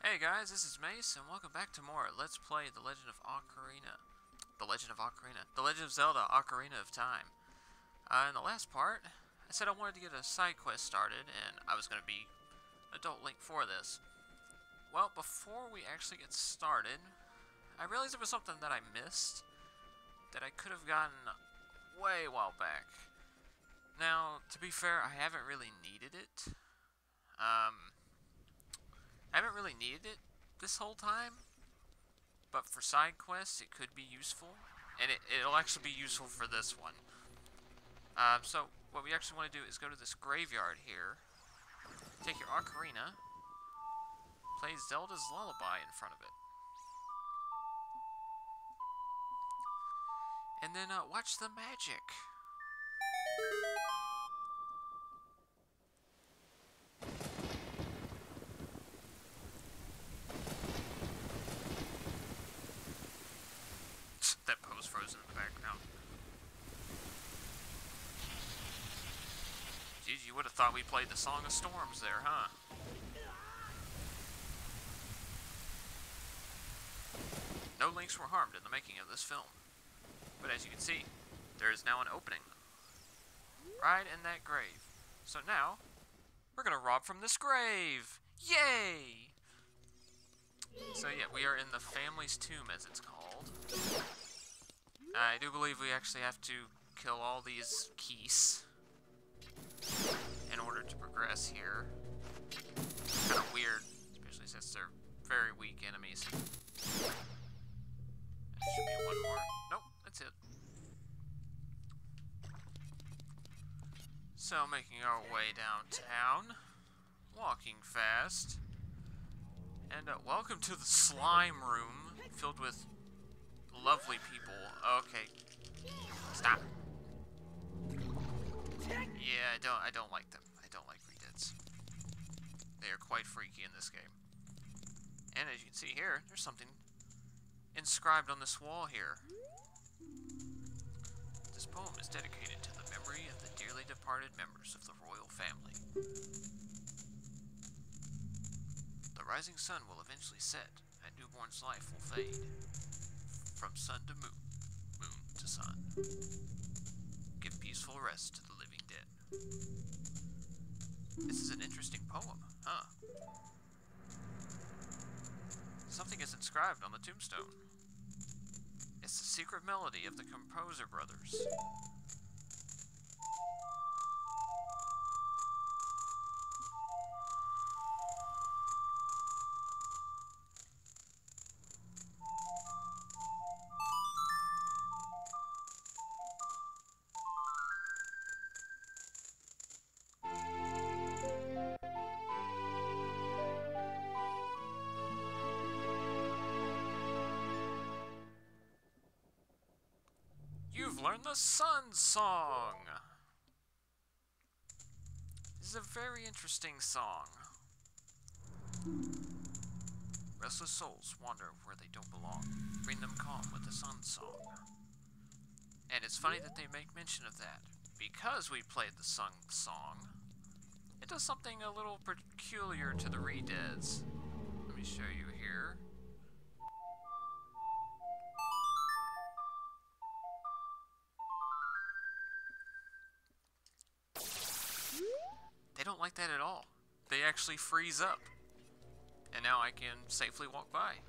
Hey guys, this is Mace, and welcome back to more Let's Play The Legend of Ocarina. The Legend of Ocarina. The Legend of Zelda, Ocarina of Time. In the last part, I said I wanted to get a side quest started, and I was going to be Adult Link for this. Well, before we actually get started, I realized there was something that I missed that I could have gotten way a while back. Now, to be fair, I haven't really needed it. I haven't really needed it this whole time, but for side quests it could be useful, and it'll actually be useful for this one. So what we actually want to do is go to this graveyard here, take your ocarina, play Zelda's Lullaby in front of it, and then watch the magic. That pose frozen in the background. Geez, you would have thought we played the Song of Storms there, huh? No links were harmed in the making of this film. But as you can see, there is now an opening. Right in that grave. So now, we're gonna rob from this grave! Yay! So yeah, we are in the family's tomb, as it's called. I do believe we actually have to kill all these keys in order to progress here. Kind of weird, especially since they're very weak enemies. There should be one more. Nope, that's it. So, making our way downtown, walking fast, and welcome to the slime room, filled with lovely people. Okay, stop. Yeah, I don't like them. I don't like redeads. They are quite freaky in this game. And as you can see here, there's something inscribed on this wall here. This poem is dedicated to the memory of the dearly departed members of the royal family. The rising sun will eventually set, and newborn's life will fade. From sun to moon, moon to sun. Give peaceful rest to the living dead. This is an interesting poem, huh? Something is inscribed on the tombstone. It's the secret melody of the Composer Brothers. You've learned the Sun Song! This is a very interesting song. Restless souls wander where they don't belong. Bring them calm with the Sun Song. And it's funny that they make mention of that. Because we played the Sun Song, it does something a little peculiar to the redeads. Let me show you here. They don't like that at all. They actually freeze up. And now I can safely walk by.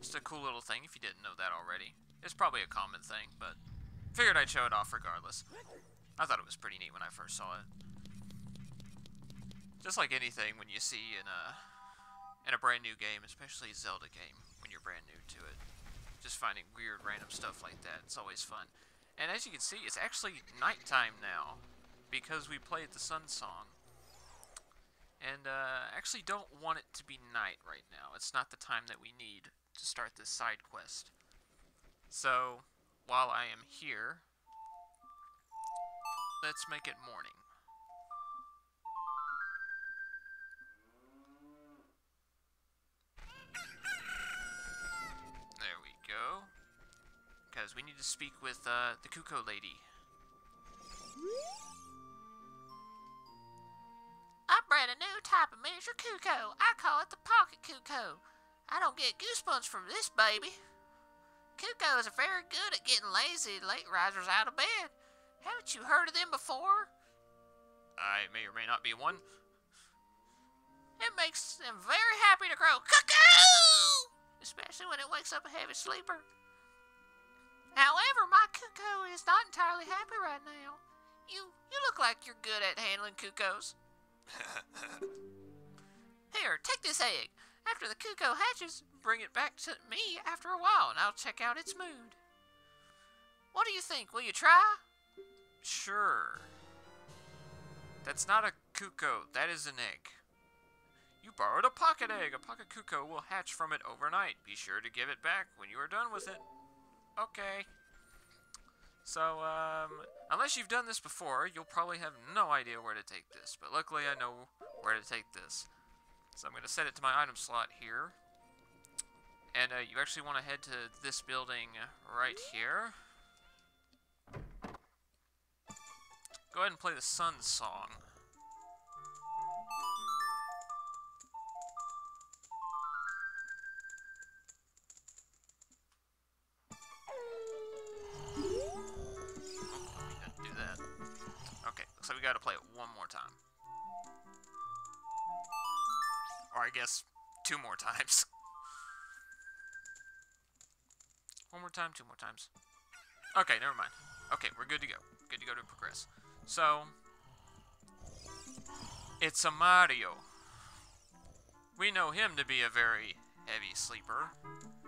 Just a cool little thing if you didn't know that already. It's probably a common thing, but figured I'd show it off regardless. I thought it was pretty neat when I first saw it. Just like anything when you see in a brand new game, especially a Zelda game, when you're brand new to it. Just finding weird random stuff like that. It's always fun. And as you can see, it's actually nighttime now, because we played the Sun Song. And actually don't want it to be night right now. It's not the time that we need to start this side quest. So, while I am here, let's make it morning. There we go. Because we need to speak with the Cuckoo Lady. I bred a new type of Here's your Cuckoo. I call it the Pocket Cuckoo. I don't get goosebumps from this baby. Cuckoos are very good at getting lazy late risers out of bed. Haven't you heard of them before? I may or may not be one. It makes them very happy to crow cuckoo, especially when it wakes up a heavy sleeper. However, my Cuckoo is not entirely happy right now. You look like you're good at handling cuckoos. Here, take this egg. After the Cuckoo hatches, bring it back to me after a while, and I'll check out its mood. What do you think? Will you try? Sure. That's not a cuckoo, that is an egg. You borrowed a pocket egg. A pocket cuckoo will hatch from it overnight. Be sure to give it back when you are done with it. Okay. So, unless you've done this before, you'll probably have no idea where to take this. But luckily I know where to take this. So I'm going to set it to my item slot here. And you actually want to head to this building right here. Go ahead and play the Sun Song. So we gotta play it one more time. Or I guess 2 more times. One more time, 2 more times. Okay, never mind. Okay, we're good to go. Good to go to progress. So, it's a Mario. We know him to be a very heavy sleeper.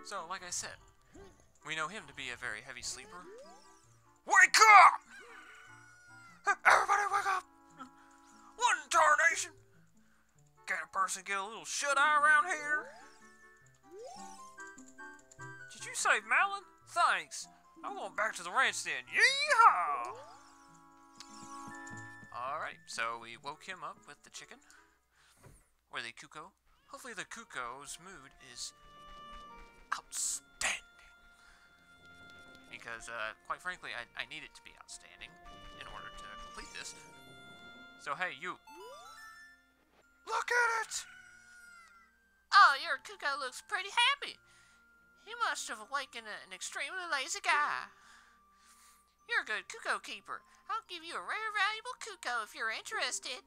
So, like I said, we know him to be a very heavy sleeper. Wake up! Everybody wake up! What in tarnation? Can a person get a little shut-eye around here? Did you say Malin? Thanks. I'm going back to the ranch then. Yeehaw! Alright, so we woke him up with the chicken. Or the cuckoo. Hopefully the cuckoo's mood is outstanding. Because, quite frankly, I need it to be outstanding in order to complete this. So, hey, you. Look at it! Oh, your Cuckoo looks pretty happy. He must have awakened an extremely lazy guy. You're a good Cuckoo keeper. I'll give you a rare, valuable Cuckoo if you're interested.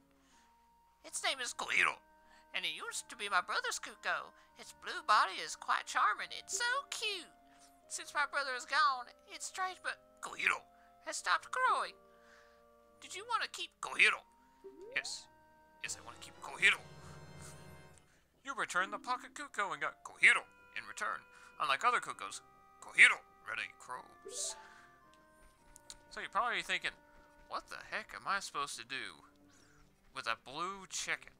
Its name is Coito, and it used to be my brother's Cuckoo. Its blue body is quite charming. It's so cute. Since my brother is gone, it's strange, but Coito has stopped growing. Did you want to keep Coito? Yes. Yes, I want to keep Coito. You returned the pocket cuckoo and got Coito in return. Unlike other cuckoos, Coito ready crows. So you're probably thinking, what the heck am I supposed to do with a blue chicken?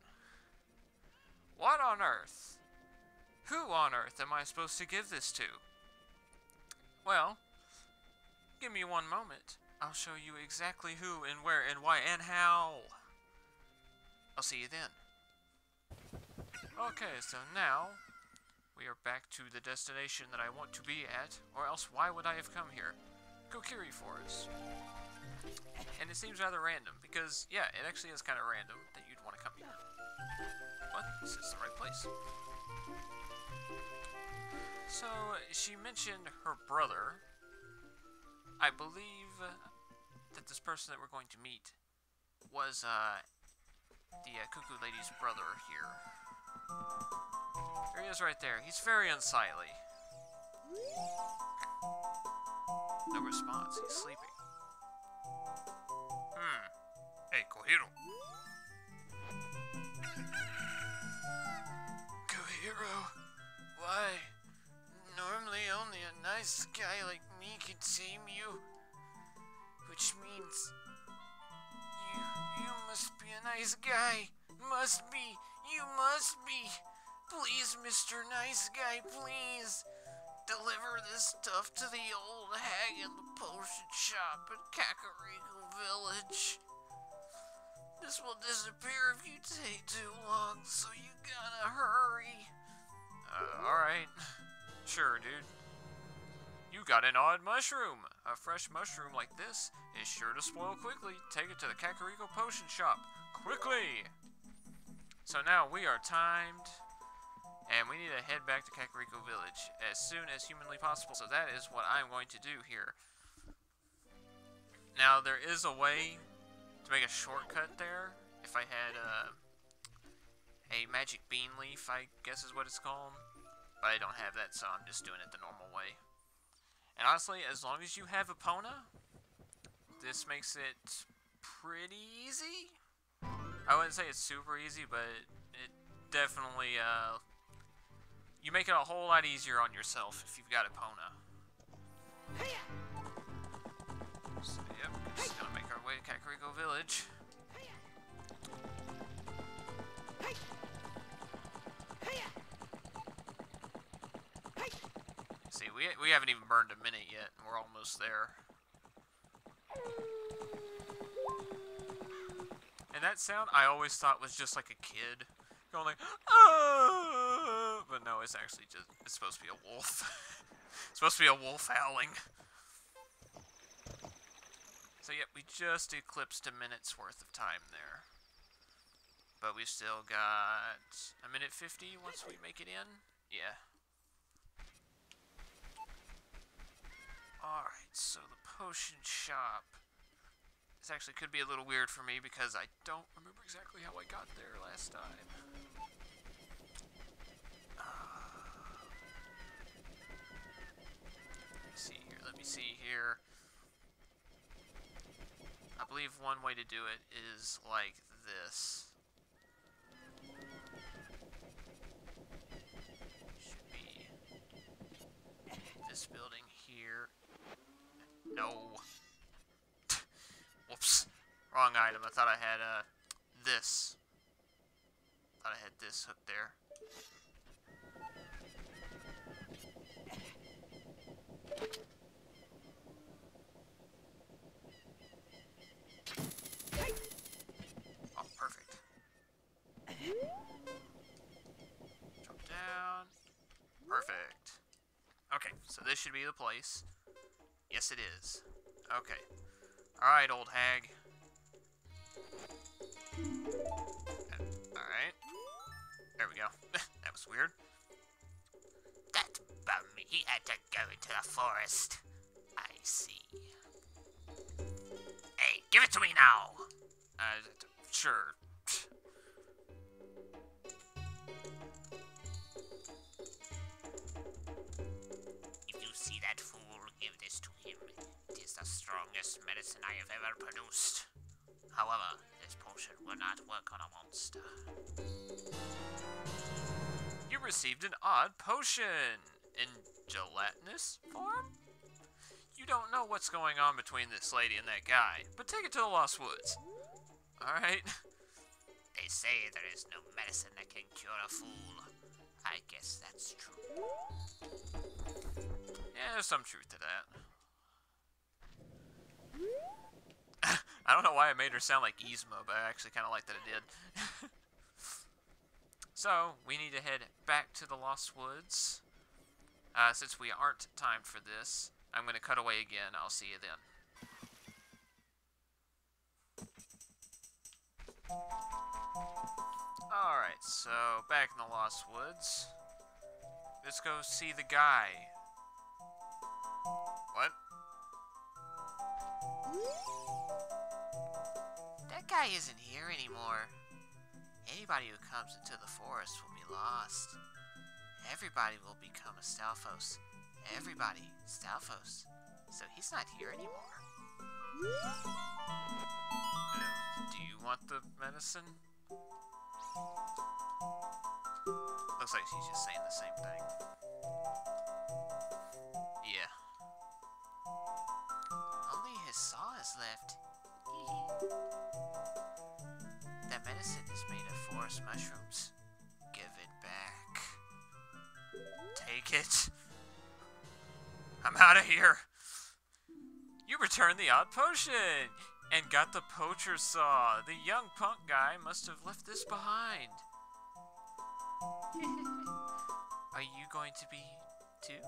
What on earth? Who on earth am I supposed to give this to? Well, give me one moment. I'll show you exactly who and where and why and how. I'll see you then. Okay, so now we are back to the destination that I want to be at, or else why would I have come here? Kokiri Forest. And it seems rather random, because, yeah, it actually is kind of random that you'd want to come here. But this is the right place. So, she mentioned her brother. I believe that this person that we're going to meet was, the Cuckoo Lady's brother here. There he is right there. He's very unsightly. No response. He's sleeping. Hey, Kohiro. Kohiro, why? Normally only a nice guy like me can tame you. Which means you must be a nice guy. Must be. You must be. Please, Mr. Nice Guy, please. Deliver this stuff to the old hag in the potion shop at Kakariko Village. This will disappear if you take too long, so you gotta hurry. Alright. Sure, dude. You got an odd mushroom. A fresh mushroom like this is sure to spoil quickly. Take it to the Kakariko Potion Shop. Quickly! So now we are timed, and we need to head back to Kakariko Village as soon as humanly possible. So that is what I'm going to do here. Now, there is a way to make a shortcut there. If I had a magic bean leaf, I guess is what it's called. But I don't have that, so I'm just doing it the normal way. And honestly, as long as you have Epona, this makes it pretty easy. I wouldn't say it's super easy, but it definitely, you make it a whole lot easier on yourself if you've got Epona. So, yep, we're just gonna make our way to Kakariko Village. See, we haven't even burned a minute yet, and we're almost there. And that sound I always thought was just like a kid going like, oh! But no, it's actually just, it's supposed to be a wolf. It's supposed to be a wolf howling. So yep, we just eclipsed a minute's worth of time there. But we've still got a minute 50 once we make it in. Yeah. Alright, so the potion shop. This actually could be a little weird for me because I don't remember exactly how I got there last time. Let me see here. I believe one way to do it is like this. Should be this building here. No. Whoops. Wrong item. I thought I had this. Thought I had this hooked there. Oh, perfect. Drop down. Perfect. Okay, so this should be the place. Yes, it is. Okay. Alright, old hag. Alright. There we go. That was weird. That bum, he had to go into the forest. I see. Hey, give it to me now! Sure. If you see that fool, give this to him. It is the strongest medicine I have ever produced. However, this potion will not work on a monster. You received an odd potion. In gelatinous form? You don't know what's going on between this lady and that guy, but take it to the Lost Woods. Alright? They say there is no medicine that can cure a fool. I guess that's true. Yeah, there's some truth to that. I don't know why I made her sound like Yzma, but I actually kind of like that it did. So, we need to head back to the Lost Woods. Since we aren't timed for this, I'm going to cut away again. I'll see you then. Alright, so back in the Lost Woods. Let's go see the guy. What? That guy isn't here anymore. Anybody who comes into the forest will be lost. Everybody will become a Stalfos. Everybody, Stalfos. So he's not here anymore. Do you want the medicine? Looks like she's just saying the same thing. Yeah. Only his saw is left. That medicine is made of forest mushrooms. Give it back. Take it. I'm out of here. You returned the odd potion and got the poacher's saw. The young punk guy must have left this behind. Are you going to be too?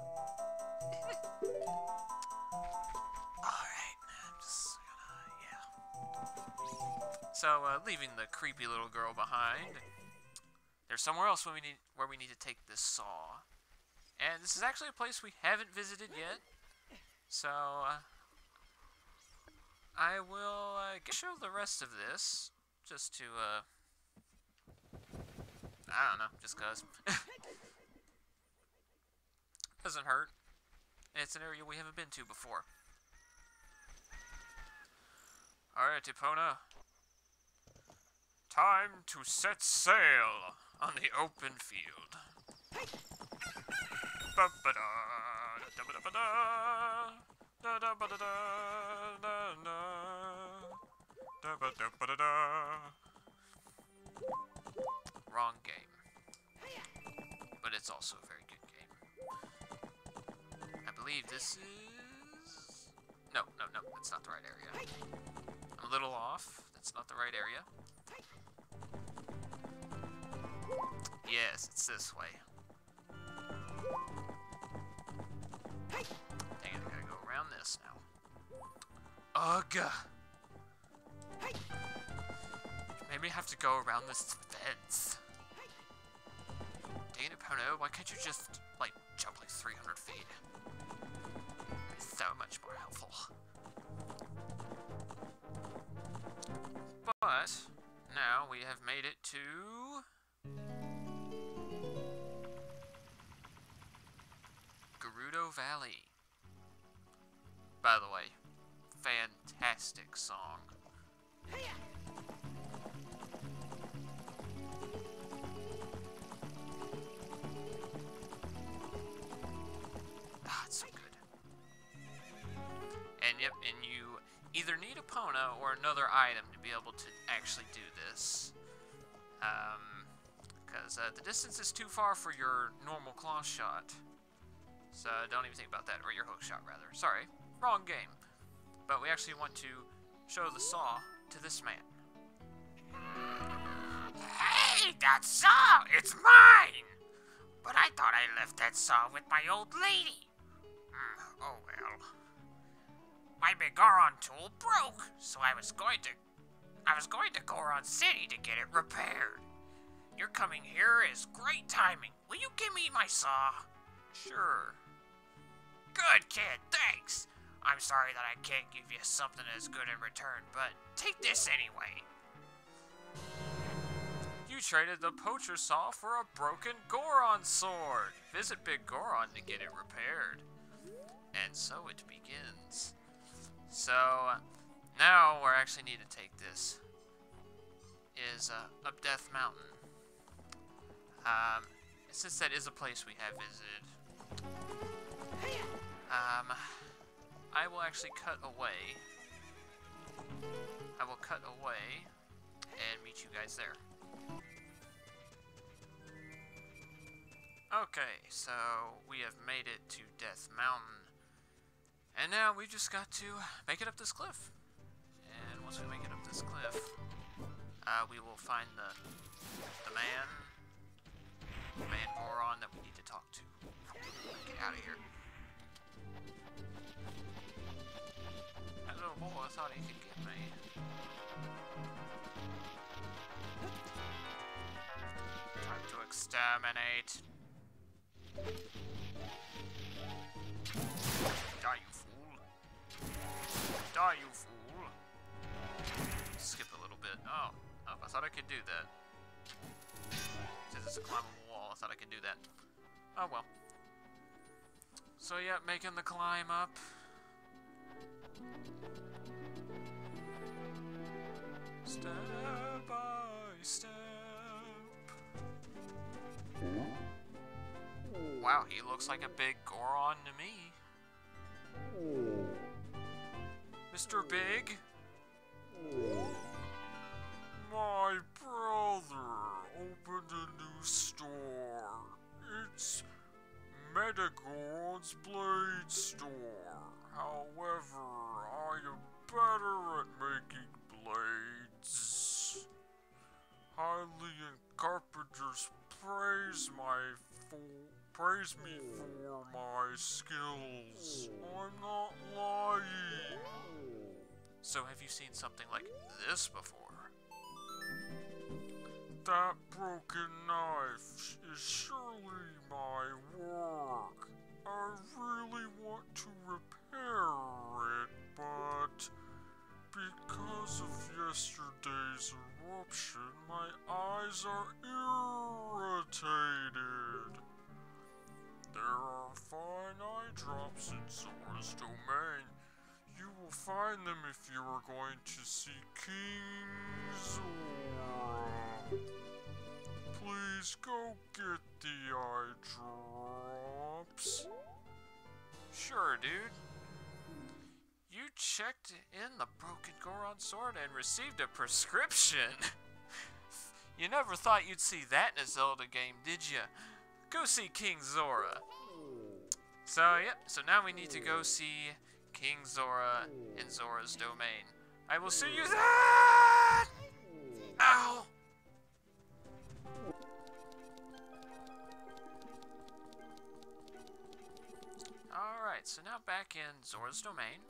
Alright, I'm just gonna, yeah. So, leaving the creepy little girl behind, there's somewhere else where we need to take this saw. And this is actually a place we haven't visited yet. So, I will show the rest of this, just to, I don't know, just cause. Doesn't hurt. It's an area we haven't been to before. Alright, Epona. Time to set sail on the open field. Wrong game. But it's also a very good game. I believe this is... No, that's not the right area. I'm a little off. That's not the right area. Yes, it's this way. Dang it, I gotta go around this now. Ugh! Made me have to go around this fence. Dang it, Pono, why can't you just, like, jump like 300 feet? It's so much more helpful. But, now we have made it to... Gerudo Valley. By the way, fantastic song. Ah, it's so good. And yep, and you either need Epona or another item to be able to actually do this. Because the distance is too far for your normal claw shot. So don't even think about that, or your hook shot rather. Sorry, wrong game. But we actually want to show the saw to this man. Hey, that saw! It's mine! But I thought I left that saw with my old lady. Oh well. My big Goron tool broke, so I was going to Goron City to get it repaired. Your coming here is great timing. Will you give me my saw? Sure. Good kid, thanks. I'm sorry that I can't give you something as good in return, but take this anyway. You traded the poacher saw for a broken Goron sword. Visit Big Goron to get it repaired. And so it begins. So, now we actually need to take this. Is up Death Mountain. Since that is a place we have visited. I will actually cut away. I will cut away and meet you guys there. Okay, so we have made it to Death Mountain. And now we just got to make it up this cliff. And once we make it up this cliff, we will find the man Goron that we need to talk to. Get out of here. That little boy thought he could get me. Time to exterminate. Die, you fool. Die, you fool. Skip a little bit. Oh, I thought I could do that. Since it's a climbable wall, I thought I could do that. Oh well. So yeah, making the climb up. Step by step. Wow, he looks like a big Goron to me. Mr. Big? My brother opened a new store. It's Metagoron's Blade Store. However, I am better at making blades. Hylian carpenters praise me for my skills. I'm not lying. So have you seen something like this before? That broken knife is surely my work. I really want to repair it, but because of yesterday's eruption, my eyes are irritated. There are fine eye drops in Zora's domain. You will find them if you are going to see King Zora. Please go get the eye drops. Sure, dude. You checked in the broken Goron sword and received a prescription. You never thought you'd see that in a Zelda game, did you? Go see King Zora. So, yep, so now we need to go see King Zora in Zora's domain. I will see you then! Ow! Alright, so now back in Zora's domain.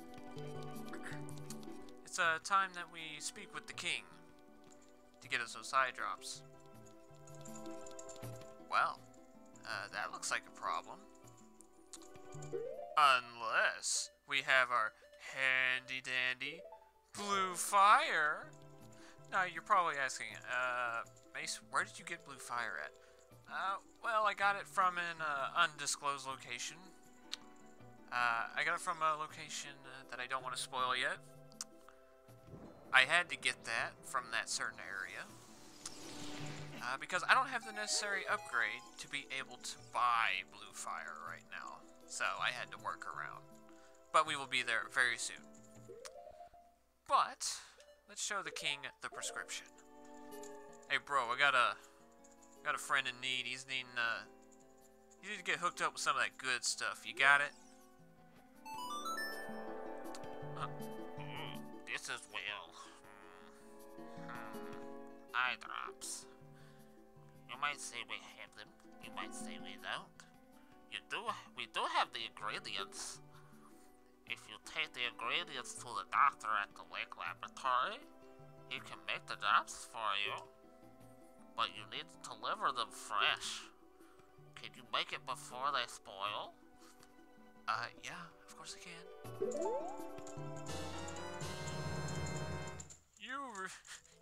It's time that we speak with the king to get us those eye drops. Well, that looks like a problem. Unless we have our handy dandy blue fire. Now you're probably asking, Mace, where did you get blue fire at? Well, I got it from an undisclosed location. I got it from a location that I don't want to spoil yet. I had to get that from that certain area. Because I don't have the necessary upgrade to be able to buy blue fire right now. So I had to work around. But we will be there very soon. But let's show the king the prescription. Hey bro, I got a friend in need. He's needing you need to get hooked up with some of that good stuff. You got it? This is well. Eye drops. You might say we have them. You might say we don't. We do have the ingredients. If you take the ingredients to the doctor at the lake laboratory, he can make the drops for you. But you need to deliver them fresh. Can you make it before they spoil? Yeah, of course I can.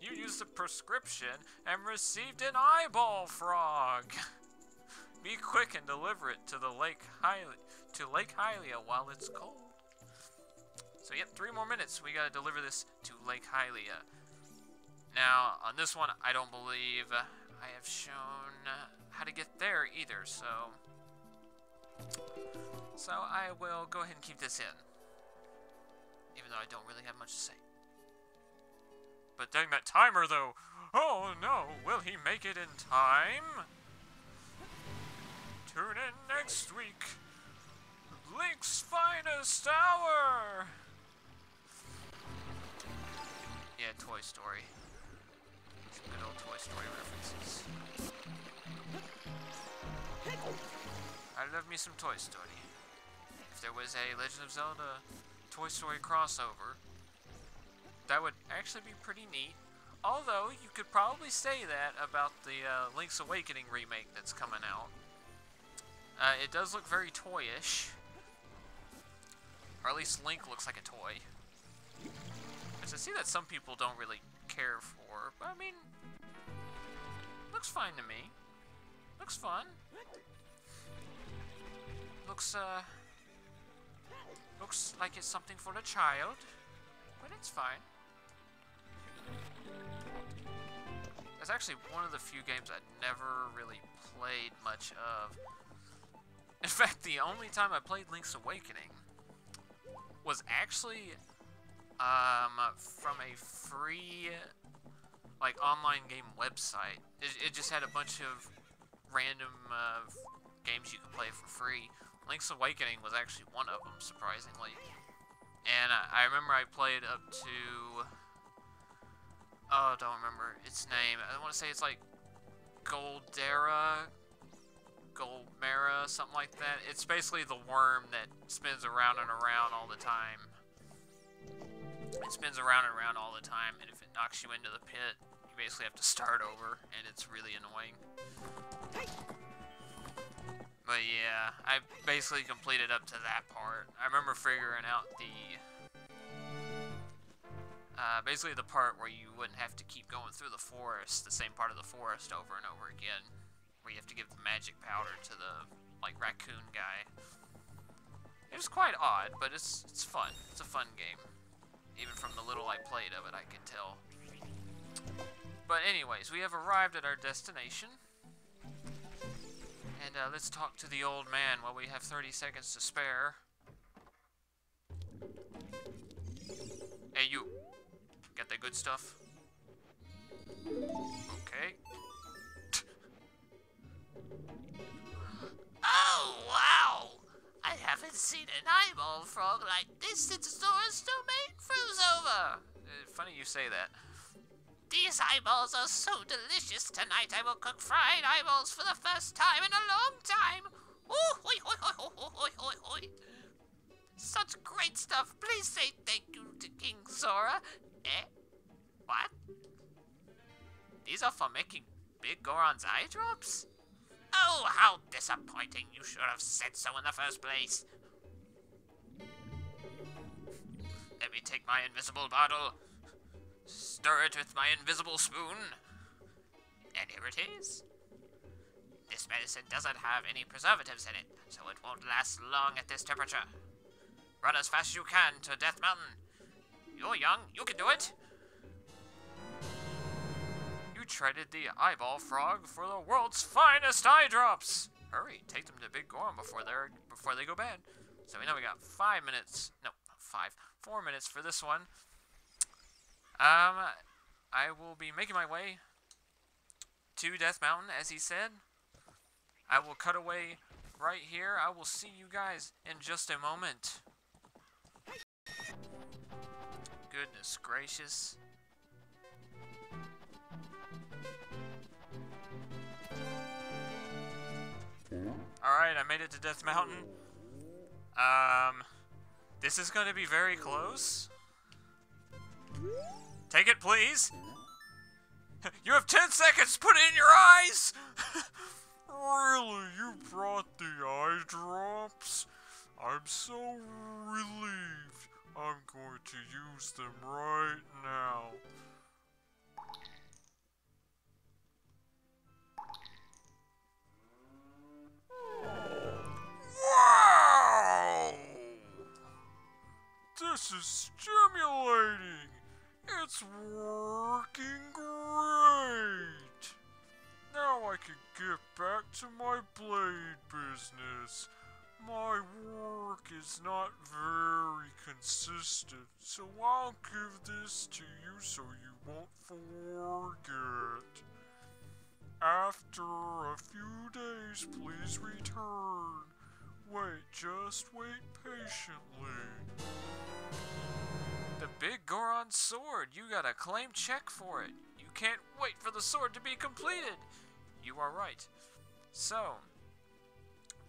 You used the prescription and received an eyeball frog. Be quick and deliver it to Lake Hylia while it's cold. So yep, 3 more minutes. We gotta deliver this to Lake Hylia. Now, on this one, I don't believe I have shown how to get there either, so I will go ahead and keep this in. Even though I don't really have much to say. But dang that timer, though! Oh no, will he make it in time? Tune in next week. Link's finest hour! Yeah, Toy Story. Some good old Toy Story references. I love me some Toy Story. If there was a Legend of Zelda Toy Story crossover, that would actually be pretty neat. Although, you could probably say that about the Link's Awakening remake that's coming out. It does look very toyish. Or at least Link looks like a toy. Which I see that some people don't really care for, but I mean, looks fine to me. Looks fun. Looks like it's something for a child, but it's fine. It's actually one of the few games I never really played much of. In fact, the only time I played Link's Awakening was actually from a free online game website. It just had a bunch of random games you could play for free. Link's Awakening was actually one of them, surprisingly. And I remember I played up to... Oh, I don't remember its name. I want to say it's like Goldmera, something like that. It's basically the worm that spins around and around all the time. It spins around and around all the time, and if it knocks you into the pit, You basically have to start over, and it's really annoying. But yeah, I basically completed up to that part. I remember figuring out the... basically the part where you wouldn't have to keep going through the forest, the same part of the forest over and over again. Where you have to give the magic powder to the, like, raccoon guy. It was quite odd, but it's fun. It's a fun game. Even from the little I played of it, I can tell. But anyways, we have arrived at our destination. And let's talk to the old man while we have 30 seconds to spare. Hey, you. Got that good stuff? Okay. Oh, wow! I haven't seen an eyeball frog like this since Zora's domain froze over. Funny you say that. These eyeballs are so delicious. Tonight I will cook fried eyeballs for the first time in a long time. Ooh, hoi, hoi, hoi, hoi, hoi, hoi, hoi. Such great stuff. Please say thank you to King Zora. Eh? What? These are for making Big Goron's eye drops? Oh, how disappointing. You should have said so in the first place. Let me take my invisible bottle, stir it with my invisible spoon, and here it is. This medicine doesn't have any preservatives in it, so it won't last long at this temperature. Run as fast as you can to Death Mountain. You're young, you can do it. You traded the eyeball frog for the world's finest eye drops. Hurry, take them to Big Goron before they go bad. So we know we got 5 minutes. No, not 5. 4 minutes for this one. I will be making my way to Death Mountain, as he said. I will cut away right here. I will see you guys in just a moment. Goodness gracious. Alright, I made it to Death Mountain. This is going to be very close. Take it, please. You have 10 seconds. Put it in your eyes. Really? You brought the eye drops? I'm so relieved. I'm going to use them right now. Wow! This is stimulating. It's working great. Now I can get back to my blade business. My work is not very consistent, so I'll give this to you so you won't forget. After a few days, please return. Wait, just wait patiently. The Big Goron sword. You got a claim check for it. You can't wait for the sword to be completed. You are right. So,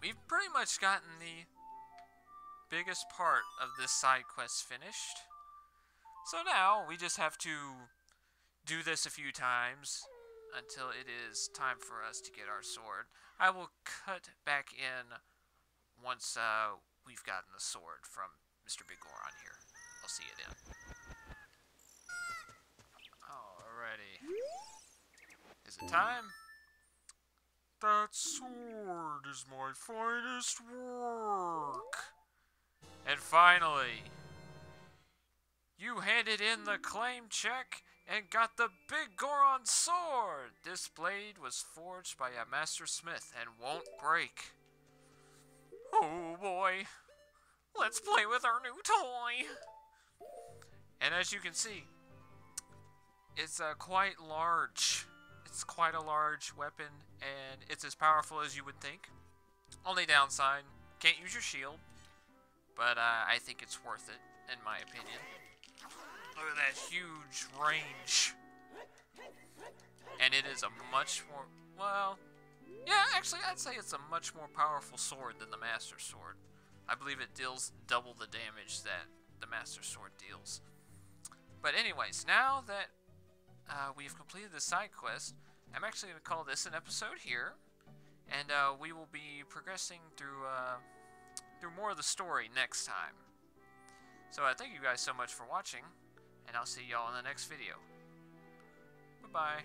we've pretty much gotten the biggest part of this side quest finished. So now, we just have to do this a few times until it is time for us to get our sword. I will cut back in once we've gotten the sword from Mr. Big Goron here. I'll see you then. Alrighty. Is it time? That sword is my finest work. And finally, you handed in the claim check and got the Big Goron sword. This blade was forged by a master smith and won't break. Oh boy, let's play with our new toy. And as you can see, it's quite large. It's quite a large weapon, and it's as powerful as you would think. Only downside, can't use your shield, but I think it's worth it, in my opinion. Look at that huge range. And it is a much more, well, yeah, actually I'd say it's a much more powerful sword than the Master Sword. I believe it deals double the damage that the Master Sword deals. But anyways, now that we've completed the side quest. I'm actually going to call this an episode here, and we will be progressing through more of the story next time. So thank you guys so much for watching, and I'll see y'all in the next video. Bye-bye.